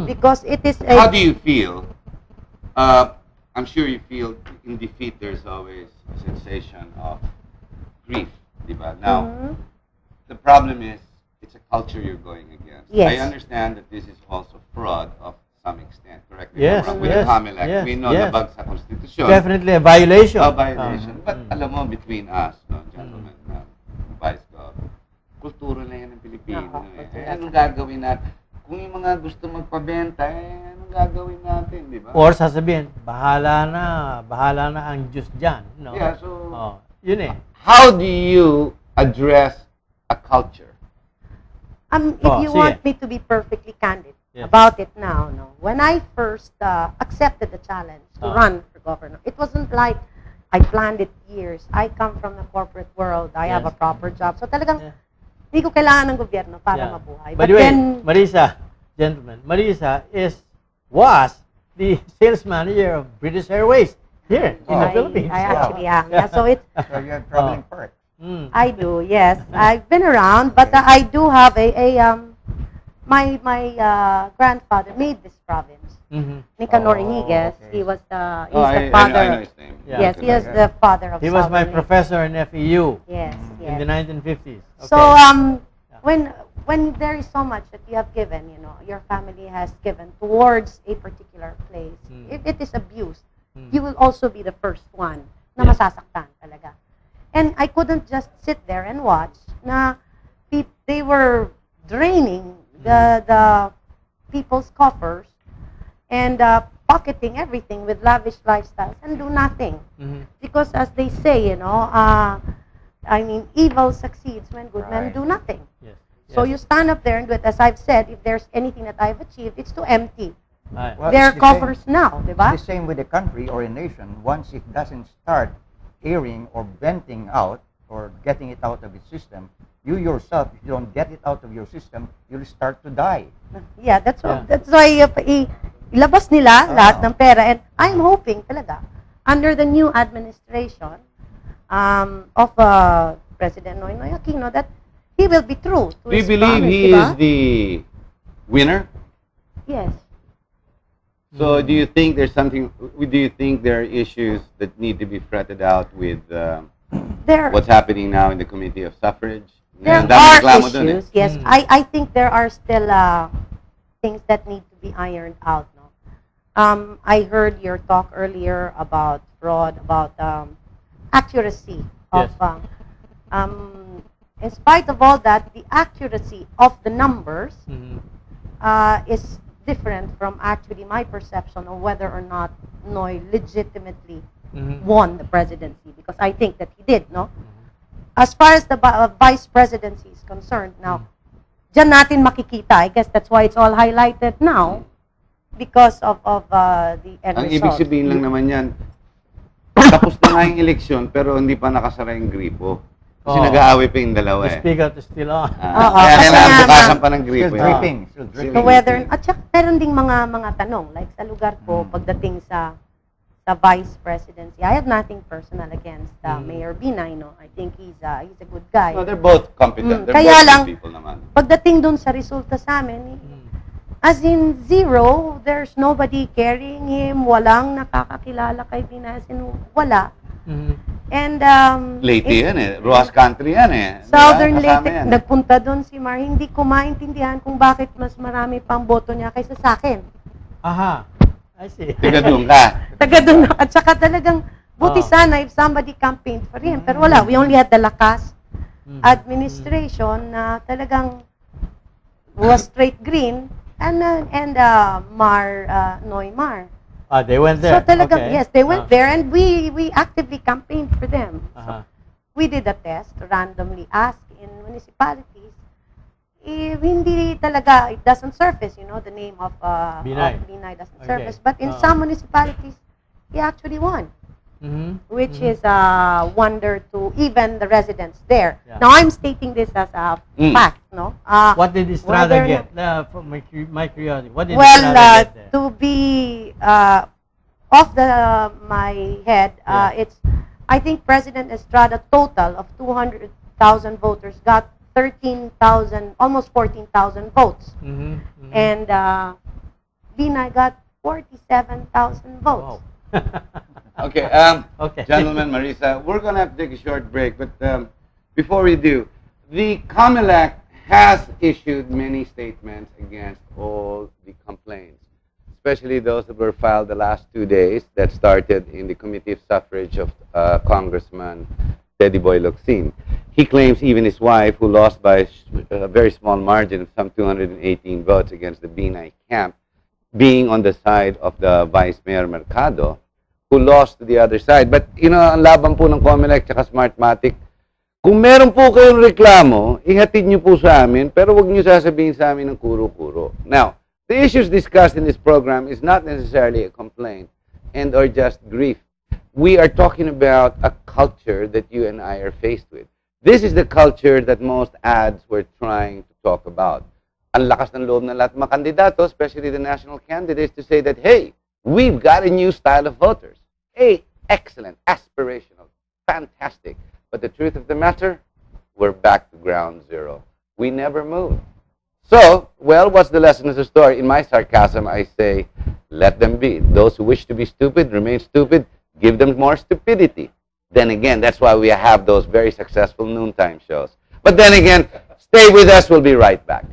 because it is a... How do you feel? I'm sure you feel in defeat there's always a sensation of grief, diba? Now, the problem is it's a culture you're going against. Yes. I understand that this is also fraud of some extent. Correct me Yes, if I'm wrong. With yes, the COMELEC, yes, we know yes. nabag sa Constitution. Definitely a violation. A violation. But alam mo, between us, no, gentlemen, Vice Gov, kultura na yan ng Pilipino. Anong gagawin natin? Kung yung mga gusto magpabenta, anong gagawin natin, di ba? Or sasabihin, bahala na ang Diyos dyan. No? Yeah, so... yun eh. How do you address a culture? If you want me to be perfectly candid about it now, no. When I first accepted the challenge to run for governor, it wasn't like I planned it years. I come from the corporate world. I have a proper job. So talagang hindi ko kailangan ng gobyerno para mabuhay. By the way, Marissa, gentlemen, Marissa was the sales manager of British Airways here in the Philippines. I actually am. Yeah, so it's... So you have traveling part. I do, yes. I've been around, but I do have my grandfather made this province. Nicanor Iniges. He was he's the father. I know his name. Yes, he is the father of. He was my professor in FEU. Yes, in the 1950s. Okay. So when there is so much that you have given, you know, your family has given towards a particular place, if it is abused, you will also be the first one na masasaktan talaga. And I couldn't just sit there and watch na they were draining the people's coffers and pocketing everything with lavish lifestyles and do nothing. Because as they say, you know, I mean, evil succeeds when good men do nothing. Yes. So you stand up there and do it. As I've said, if there's anything that I've achieved, it's to empty their coffers now, diba? It's the same with the country or a nation. Once it doesn't start airing or venting out or getting it out of its system, you yourself, if you don't get it out of your system, you'll start to die. Yeah, that's why ilabas nila lahat ng pera. And I'm hoping talaga, under the new administration of President Noynoy Aquino, that he will be true to Do you his believe promise, he diba? is the winner? Yes. So do you think there's something, do you think there are issues that need to be fretted out with what's happening now in the Committee of Suffrage? There are issues, yes. I think there are still things that need to be ironed out. No? I heard your talk earlier about fraud, about accuracy of... in spite of all that, the accuracy of the numbers is different from actually my perception of whether or not Noy legitimately won the presidency, because I think that he did, no? As far as the vice presidency is concerned, now, dyan natin makikita, I guess that's why it's all highlighted now, because of the end Ang result. ibig sabihin lang naman yan, tapos na nga yung eleksyon, pero hindi pa nakasara yung gripo. Kasi nag-aaway pa yung dalawa The speaker is still on. Kaya kailangan bukasan pa ng gripo. Still dripping. Still dripping. So whether, at saka meron ding mga tanong, like sa lugar ko, pagdating sa vice presidency, I have nothing personal against Mayor Binay, no? I think he's a good guy. No, they're both competent. They're Kaya both lang, good people naman. pagdating dun sa resulta sa amin, as in zero, there's nobody carrying him, walang nakakakilala kay Binay, as in wala. And Leyte yan eh. Rojas Country yan eh. Southern Diba? Kasama Leyte, yan. nagpunta doon si Mar, hindi ko maintindihan kung bakit mas marami pang boto niya kaysa sa akin. Aha. I see. Tiga doon ka. Taga doon. At saka talagang, buti sana if somebody campaigned for him. Pero wala, we only had the Lakas administration na talagang was straight green and Noymar. They went there. So talagang, yes, they went there and we actively campaigned for them. So we did a test, randomly asked in municipalities. Hindi talaga, it doesn't surface, you know, the name of Binay doesn't surface. But in some municipalities, he actually won. Which is a wonder to even the residents there. Now, I'm stating this as a fact, no? What did Estrada get? For my curiosity, what did Estrada get there? To be off my head, it's, I think President Estrada total of 200,000 voters got 13,000, almost 14,000 votes. And Binay got 47,000 votes. Wow. Okay, Okay. gentlemen, Marissa, we're going to have to take a short break, but before we do, the COMELEC has issued many statements against all the complaints, especially those that were filed the last 2 days that started in the Committee of Suffrage of Congressman Teddy Boy Locsin. He claims even his wife, who lost by a very small margin of some 218 votes against the Binay camp, being on the side of the Vice Mayor Mercado, who lost to the other side. But, you know, ang laban po ng COMELEC at Smartmatic, kung meron po kayong reklamo, ihatid nyo po sa amin, pero wag nyo sasabihin sa amin ng kuro-kuro. Now, the issues discussed in this program is not necessarily a complaint and or just grief. We are talking about a culture that you and I are faced with. This is the culture that most ads were trying to talk about. Ang lakas ng loob ng lahat ng mga kandidato, especially the national candidates, to say that, hey, we've got a new style of voters. Hey, excellent, aspirational, fantastic. But the truth of the matter, we're back to ground zero. We never moved. So, well, what's the lesson of the story? In my sarcasm, I say, let them be. Those who wish to be stupid, remain stupid. Give them more stupidity. Then again, that's why we have those very successful noontime shows. But then again, stay with us. We'll be right back.